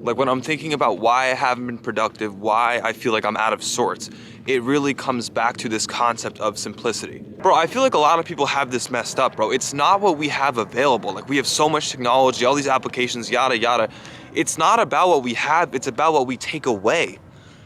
Like when I'm thinking about why I haven't been productive, why I feel like I'm out of sorts, it really comes back to this concept of simplicity. Bro, I feel like a lot of people have this messed up, bro. It's not what we have available. Like we have so much technology, all these applications, yada, yada. It's not about what we have, it's about what we take away.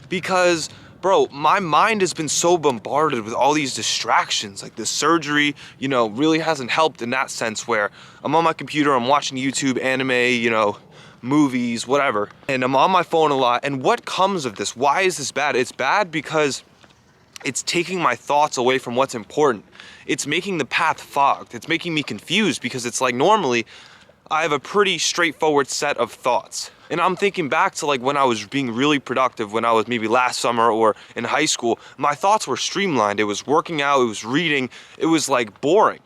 Because, bro, my mind has been so bombarded with all these distractions. Like the surgery, really hasn't helped in that sense where I'm on my computer, I'm watching YouTube, anime, movies, whatever, and I'm on my phone a lot. And what comes of this? Why is this bad? It's bad because it's taking my thoughts away from what's important. It's making the path fogged. It's making me confused because it's like normally I have a pretty straightforward set of thoughts. And I'm thinking back to like when I was being really productive, when I was maybe last summer or in high school, my thoughts were streamlined. It was working out, it was reading, it was like boring.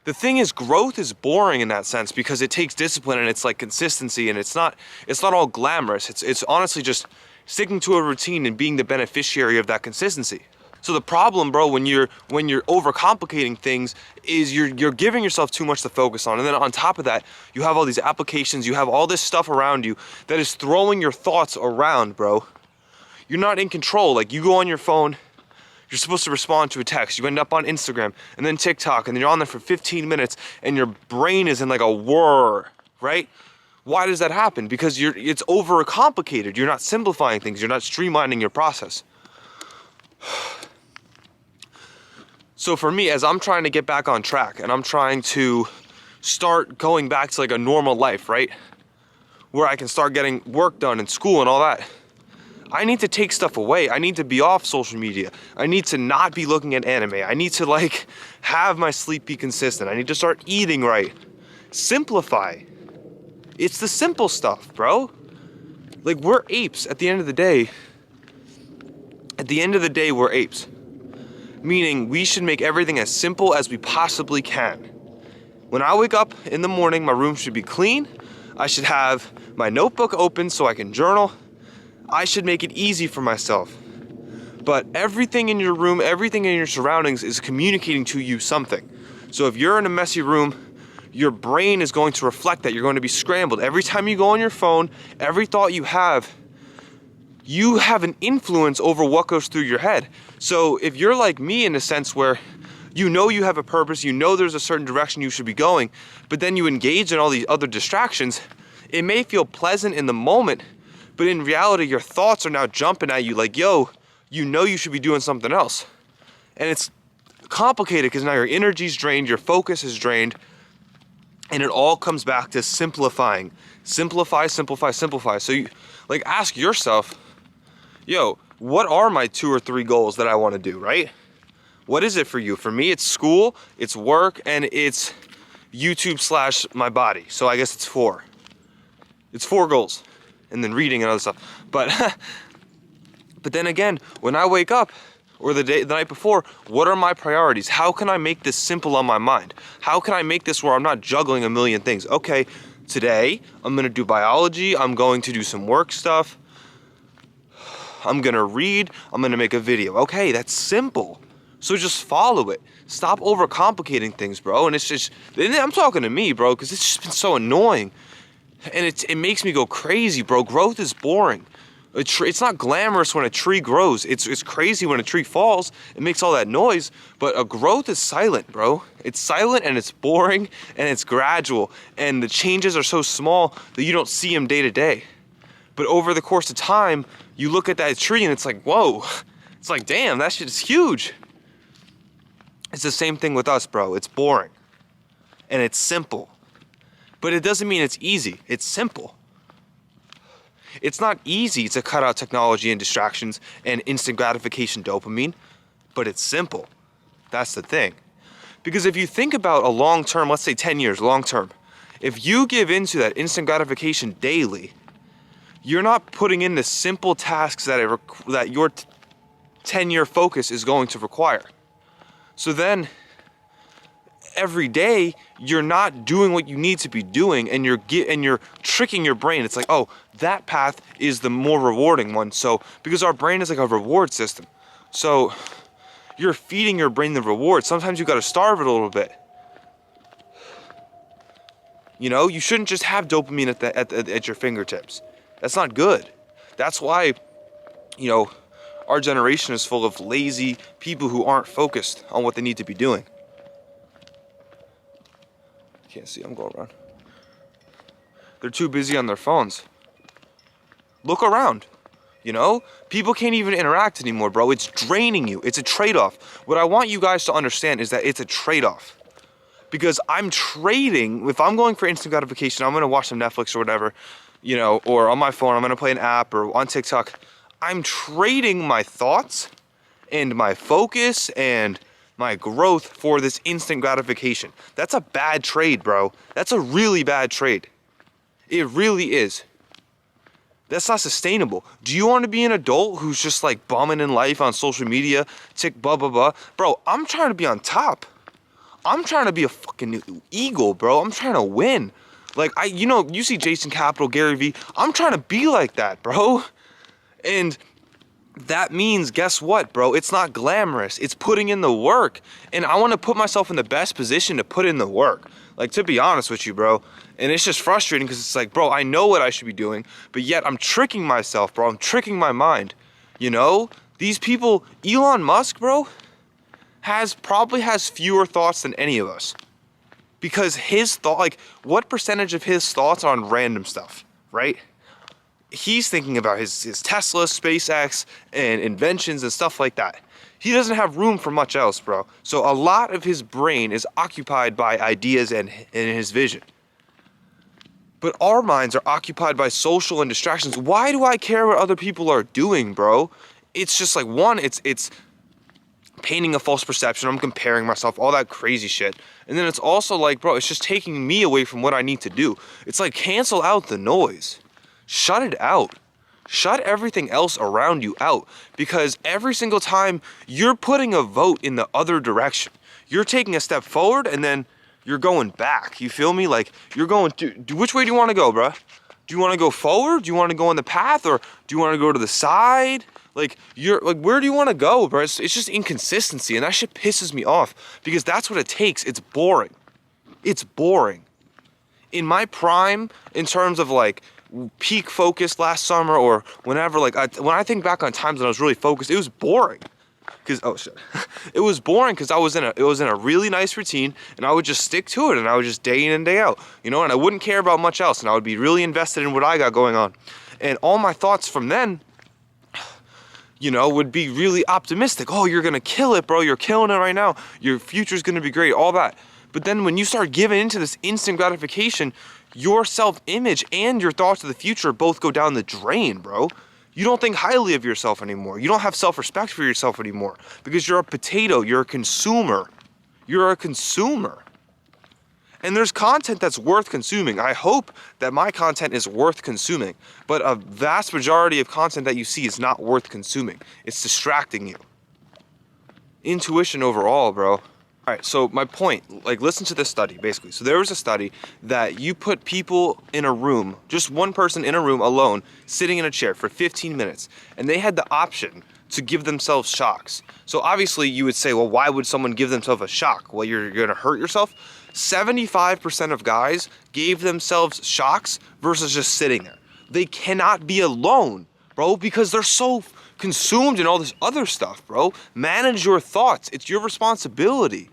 The thing is, growth is boring in that sense because it takes discipline and it's like consistency, and it's not all glamorous. It's honestly just sticking to a routine and being the beneficiary of that consistency. So the problem, bro, when you're overcomplicating things is you're giving yourself too much to focus on. And then on top of that, you have all these applications, you have all this stuff around you that is throwing your thoughts around, bro. You're not in control. Like you go on your phone, you're supposed to respond to a text. You end up on Instagram and then TikTok, and then you're on there for 15 minutes and your brain is in like a whir, right? Why does that happen? Because it's overcomplicated. You're not simplifying things. You're not streamlining your process. So for me, as I'm trying to get back on track and I'm trying to start going back to like a normal life, right? Where I can start getting work done in school and all that. I need to take stuff away. I need to be off social media. I need to not be looking at anime. I need to like have my sleep be consistent. I need to start eating right. Simplify. It's the simple stuff, bro. Like we're apes at the end of the day. At the end of the day, we're apes. Meaning we should make everything as simple as we possibly can. When I wake up in the morning, my room should be clean. I should have my notebook open so I can journal. I should make it easy for myself. But everything in your room, everything in your surroundings is communicating to you something. So if you're in a messy room, your brain is going to reflect that. You're going to be scrambled. Every time you go on your phone, every thought you have an influence over what goes through your head. So if you're like me in a sense where you have a purpose, there's a certain direction you should be going, but then you engage in all these other distractions, it may feel pleasant in the moment, but in reality, your thoughts are now jumping at you like, yo, you should be doing something else. And it's complicated because now your energy's drained, your focus is drained, and it all comes back to simplifying. Simplify, simplify, simplify. So you ask yourself, yo, what are my 2 or 3 goals that I want to do, right? What is it for you? For me, it's school, it's work, and it's YouTube / my body. So I guess it's 4. It's 4 goals. And then reading and other stuff. But then again, when I wake up, or the night before, what are my priorities? How can I make this simple on my mind? How can I make this where I'm not juggling a million things? Okay, today, I'm gonna do biology, I'm going to do some work stuff, I'm gonna read, I'm gonna make a video. Okay, that's simple. So just follow it. Stop overcomplicating things, bro. And it's just, I'm talking to me, bro, because it's just been so annoying. And it makes me go crazy, bro. Growth is boring. It's not glamorous when a tree grows. It's crazy when a tree falls. It makes all that noise. But a growth is silent, bro. It's silent and it's boring and it's gradual. And the changes are so small that you don't see them day to day. But over the course of time, you look at that tree and it's like, whoa. It's like, damn, that shit is huge. It's the same thing with us, bro. It's boring. And it's simple. But it doesn't mean it's easy. It's simple. It's not easy to cut out technology and distractions and instant gratification dopamine, but it's simple. That's the thing. Because if you think about a long term, let's say 10 years, long term, if you give into that instant gratification daily, you're not putting in the simple tasks that your 10-year focus is going to require. So then every day you're not doing what you need to be doing, and you're tricking your brain. It's like, oh, that path is the more rewarding one. So because our brain is like a reward system, so you're feeding your brain the reward. Sometimes you got to starve it a little bit. You shouldn't just have dopamine at your fingertips. That's not good. That's why, our generation is full of lazy people who aren't focused on what they need to be doing. Can't see, I'm going around. They're too busy on their phones. Look around. People can't even interact anymore, bro. It's draining you. It's a trade-off. What I want you guys to understand is that it's a trade-off. Because I'm trading, if I'm going for instant gratification, I'm going to watch some Netflix or whatever, or on my phone, I'm going to play an app or on TikTok. I'm trading my thoughts and my focus and my growth for this instant gratification. That's a bad trade, bro. That's a really bad trade. It really is. That's not sustainable. Do you want to be an adult who's just like bumming in life on social media, blah, blah, blah? Bro, I'm trying to be on top. I'm trying to be a fucking eagle, bro. I'm trying to win. Like, you see Jason Capital, Gary Vee. I'm trying to be like that, bro. And that means, guess what, bro? It's not glamorous. It's putting in the work. And I want to put myself in the best position to put in the work. Like, to be honest with you, bro. And it's just frustrating because it's like, bro, I know what I should be doing, but yet I'm tricking myself, bro. I'm tricking my mind. These people, Elon Musk, bro, probably has fewer thoughts than any of us. Because his what percentage of his thoughts are on random stuff, right? He's thinking about his Tesla, SpaceX, and inventions and stuff like that. He doesn't have room for much else, bro. So a lot of his brain is occupied by ideas and his vision. But our minds are occupied by social and distractions. Why do I care what other people are doing, bro? It's just like, one, it's painting a false perception. I'm comparing myself, all that crazy shit. And then it's also like, bro, it's just taking me away from what I need to do. It's like, cancel out the noise. Shut it out. Shut everything else around you out. Because every single time you're putting a vote in the other direction, you're taking a step forward and then you're going back. You feel me? Like, you're going to, which way do you want to go, bro? Do you want to go forward? Do you want to go on the path? Or do you want to go to the side? Like, where do you want to go, bro? It's just inconsistency, and that shit pisses me off because that's what it takes. It's boring. It's boring. In my prime, in terms of like peak focus last summer or whenever, when I think back on times when I was really focused, it was boring. It was boring because it was in a really nice routine, and I would just stick to it, and I would just day in and day out, and I wouldn't care about much else, and I would be really invested in what I got going on, and all my thoughts from then, would be really optimistic. Oh, you're gonna kill it, bro. You're killing it right now. Your future's gonna be great. All that. But then when you start giving into this instant gratification, your self-image and your thoughts of the future both go down the drain, bro. You don't think highly of yourself anymore. You don't have self-respect for yourself anymore because you're a potato. You're a consumer. You're a consumer. And there's content that's worth consuming. I hope that my content is worth consuming, but a vast majority of content that you see is not worth consuming. It's distracting you. Intuition overall, bro. All right, so my point, listen to this study, basically. So there was a study that you put people in a room, just one person in a room alone, sitting in a chair for 15 minutes, and they had the option to give themselves shocks. So obviously you would say, well, why would someone give themselves a shock? Well, you're gonna hurt yourself? 75% of guys gave themselves shocks versus just sitting there. They cannot be alone, bro, because they're so consumed in all this other stuff, bro. Manage your thoughts. It's your responsibility.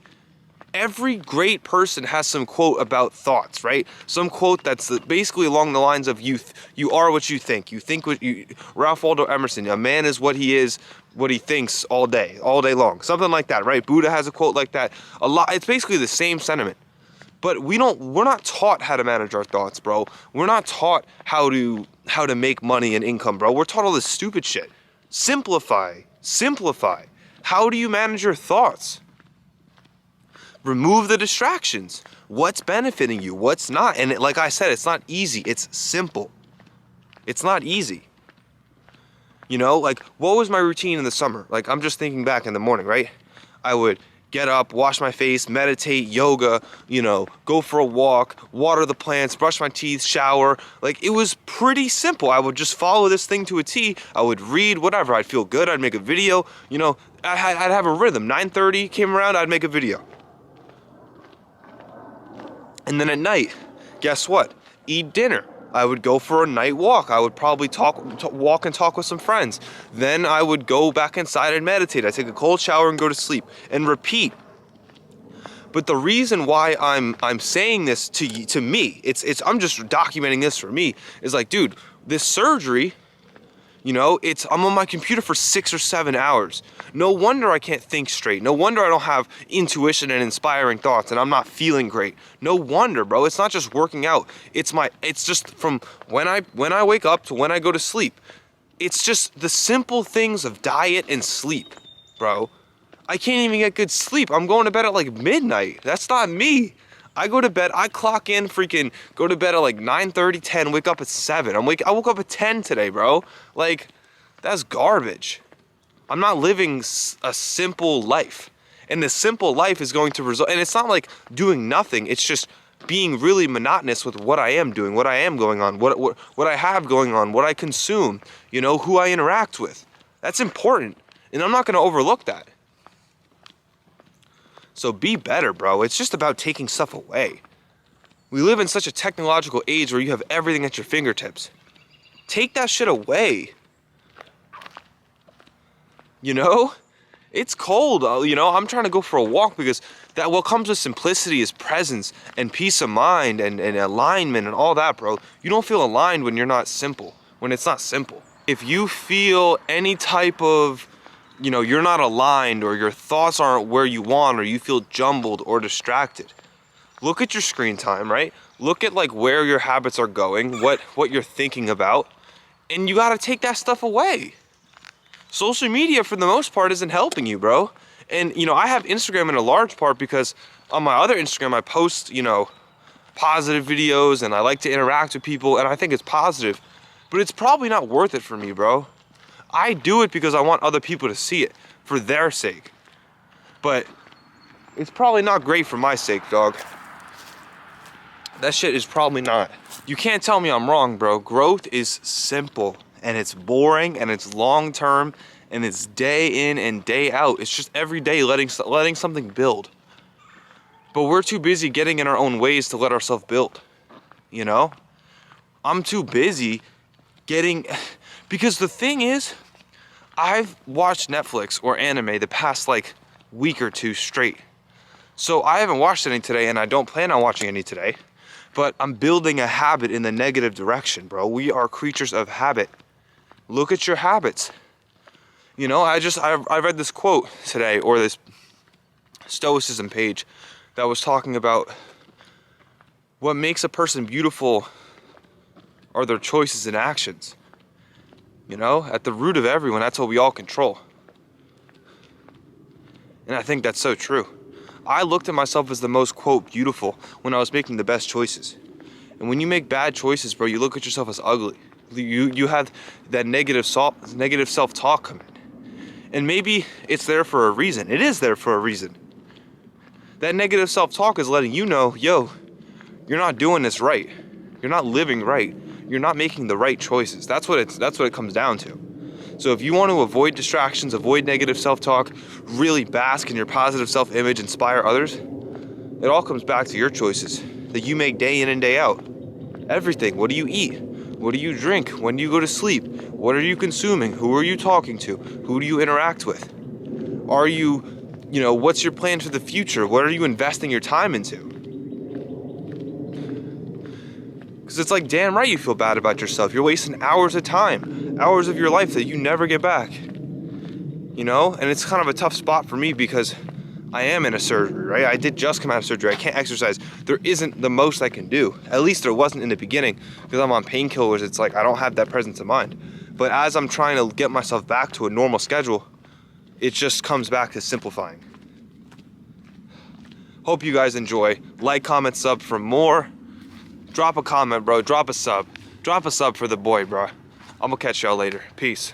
Every great person has some quote about thoughts, right? Some quote that's basically along the lines of you are what you think. You think what you. Ralph Waldo Emerson. A man is what he thinks all day long. Something like that, right? Buddha has a quote like that. A lot. It's basically the same sentiment. But we're not taught how to manage our thoughts, bro. We're not taught how to make money and income, bro. We're taught all this stupid shit. Simplify. How do you manage your thoughts? Remove the distractions. What's benefiting you? What's not? And like I said, it's not easy. It's simple. It's not easy. What was my routine in the summer? I'm just thinking back in the morning, right? I would get up, wash my face, meditate, yoga, go for a walk, water the plants, brush my teeth, shower. It was pretty simple. I would just follow this thing to a T. I would read, whatever. I'd feel good. I'd make a video. I'd have a rhythm. 9:30 came around, I'd make a video. And then at night, guess what? Eat dinner. I would go for a night walk. I would probably walk and talk with some friends. Then I would go back inside and meditate. I take a cold shower and go to sleep and repeat. But the reason why I'm saying this to me, I'm just documenting this for me, is like, dude, this surgery, you know, I'm on my computer for 6 or 7 hours. No wonder I can't think straight. No wonder I don't have intuition and inspiring thoughts and I'm not feeling great. No wonder, bro. It's not just working out. It's just from when I wake up to when I go to sleep. It's just the simple things of diet and sleep, bro. I can't even get good sleep. I'm going to bed at like midnight. That's not me. I go to bed, I clock in, go to bed at like 9:30, 10, wake up at 7. I woke up at 10 today, bro. Like, that's garbage. I'm not living a simple life. And the simple life is going to result, and it's not like doing nothing. It's just being really monotonous with what I am doing, what I am going on, what I have going on, what I consume, you know, who I interact with. That's important. And I'm not going to overlook that. So be better, bro. It's just about taking stuff away. We live in such a technological age where you have everything at your fingertips. Take that shit away. You know? It's cold, you know? I'm trying to go for a walk because what comes with simplicity is presence and peace of mind and alignment and all that, bro. You don't feel aligned when you're not simple, when it's not simple. If you feel any type of, you know, you're not aligned or your thoughts aren't where you want or you feel jumbled or distracted, look at your screen time, right? Look at like where your habits are going, what you're thinking about, and you gotta take that stuff away. Social media for the most part isn't helping you, bro. And you know, I have Instagram in a large part because on my other Instagram I post, you know, positive videos and I like to interact with people and I think it's positive, but it's probably not worth it for me, bro. I do it because I want other people to see it for their sake. But it's probably not great for my sake, dog. That shit is probably not. You can't tell me I'm wrong, bro. Growth is simple and it's boring and it's long term and it's day in and day out. It's just every day letting something build. But we're too busy getting in our own ways to let ourselves build. You know? I'm too busy because the thing is, I've watched Netflix or anime the past like week or two straight. So I haven't watched any today and I don't plan on watching any today. But I'm building a habit in the negative direction, bro. We are creatures of habit. Look at your habits. You know, I read this quote today, or this Stoicism page that was talking about what makes a person beautiful are their choices and actions. You know, at the root of everyone, that's what we all control. And I think that's so true. I looked at myself as the most, quote, beautiful when I was making the best choices. And when you make bad choices, bro, you look at yourself as ugly. You have that negative self-talk come in. And maybe it's there for a reason. It is there for a reason. That negative self-talk is letting you know, yo, you're not doing this right. You're not living right. You're not making the right choices. That's what it comes down to. So if you want to avoid distractions, avoid negative self-talk, really bask in your positive self-image, inspire others, it all comes back to your choices that you make day in and day out. Everything. What do you eat? What do you drink? When do you go to sleep? What are you consuming? Who are you talking to? Who do you interact with? Are you know, what's your plan for the future? What are you investing your time into? Because it's like, damn right you feel bad about yourself. You're wasting hours of time, hours of your life that you never get back. You know? And it's kind of a tough spot for me because I am in a surgery, right? I did just come out of surgery. I can't exercise. There isn't the most I can do. At least there wasn't in the beginning because I'm on painkillers. It's like I don't have that presence of mind. But as I'm trying to get myself back to a normal schedule, it just comes back to simplifying. Hope you guys enjoy. Like, comment, sub for more. Drop a comment, bro. Drop a sub. Drop a sub for the boy, bro. I'm gonna catch y'all later. Peace.